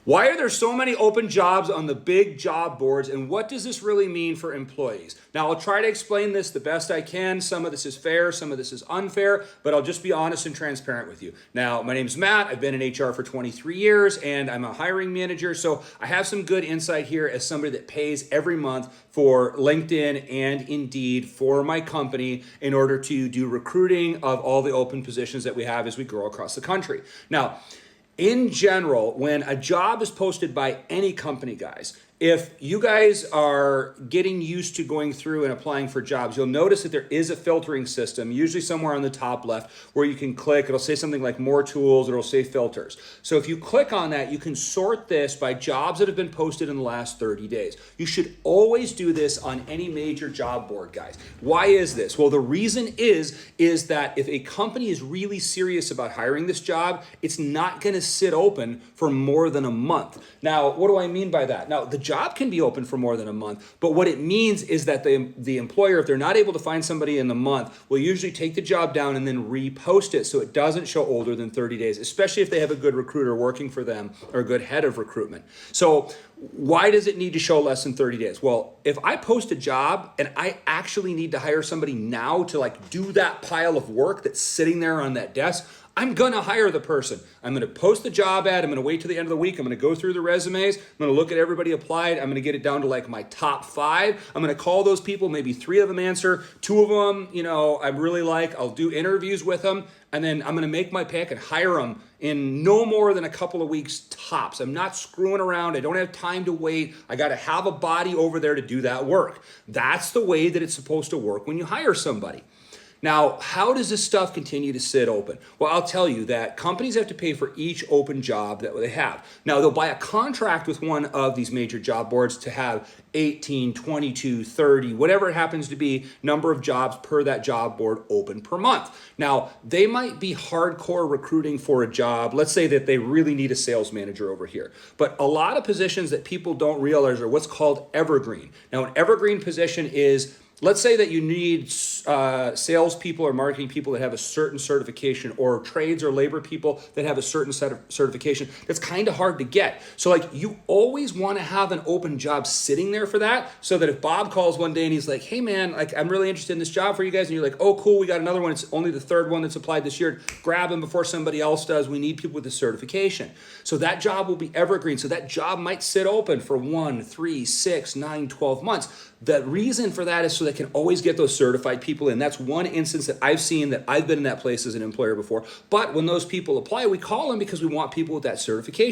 Why are there so many open jobs on the big job boards, and what does this really mean for employees? Now, I'll try to explain this the best I can. Some of this is fair, some of this is unfair, but I'll just be honest and transparent with you. Now, my name's Matt. I've been in HR for 23 years, and I'm a hiring manager, so I have some good insight here as somebody that pays every month for LinkedIn and Indeed for my company in order to do recruiting of all the open positions that we have as we grow across the country. Now, in general, when a job is posted by any company, guys, if you guys are getting used to going through and applying for jobs, you'll notice that there is a filtering system, usually somewhere on the top left, where you can click. It'll say something like more tools, or it'll say filters. So if you click on that, you can sort this by jobs that have been posted in the last 30 days. You should always do this on any major job board, guys. Why is this? Well, the reason is that if a company is really serious about hiring this job, it's not going to sit open for more than a month. Now, what do I mean by that? Now, the job can be open for more than a month, but what it means is that the employer, if they're not able to find somebody in the month, will usually take the job down and then repost it so it doesn't show older than 30 days, especially if they have a good recruiter working for them or a good head of recruitment. So why does it need to show less than 30 days? Well, if I post a job and I actually need to hire somebody now to do that pile of work that's sitting there on that desk, I'm going to hire the person. I'm going to post the job ad. I'm going to wait till the end of the week. I'm going to go through the resumes. I'm going to look at everybody applied. I'm going to get it down to my top 5. I'm going to call those people. Maybe 3 of them answer. 2 of them, I really like. I'll do interviews with them. And then I'm going to make my pick and hire them in no more than a couple of weeks tops. I'm not screwing around. I don't have time to wait. I got to have a body over there to do that work. That's the way that it's supposed to work when you hire somebody. Now, how does this stuff continue to sit open? Well, I'll tell you that companies have to pay for each open job that they have. Now, they'll buy a contract with one of these major job boards to have 18, 22, 30, whatever it happens to be, number of jobs per that job board open per month. Now, they might be hardcore recruiting for a job. Let's say that they really need a sales manager over here. But a lot of positions that people don't realize are what's called evergreen. Now, an evergreen position is, let's say that you need salespeople or marketing people that have a certain certification, or trades or labor people that have a certain set of certification that's kind of hard to get. So you always want to have an open job sitting there for that, so that if Bob calls one day and he's like, hey man, I'm really interested in this job for you guys, and you're like, oh cool, we got another one, it's only the 3rd one that's applied this year, grab him before somebody else does, we need people with the certification. So that job will be evergreen. So that job might sit open for 1, 3, 6, 9, 12 months. The reason for that is so they can always get those certified people in. That's one instance that I've seen, that I've been in that place as an employer before. But when those people apply, we call them because we want people with that certification.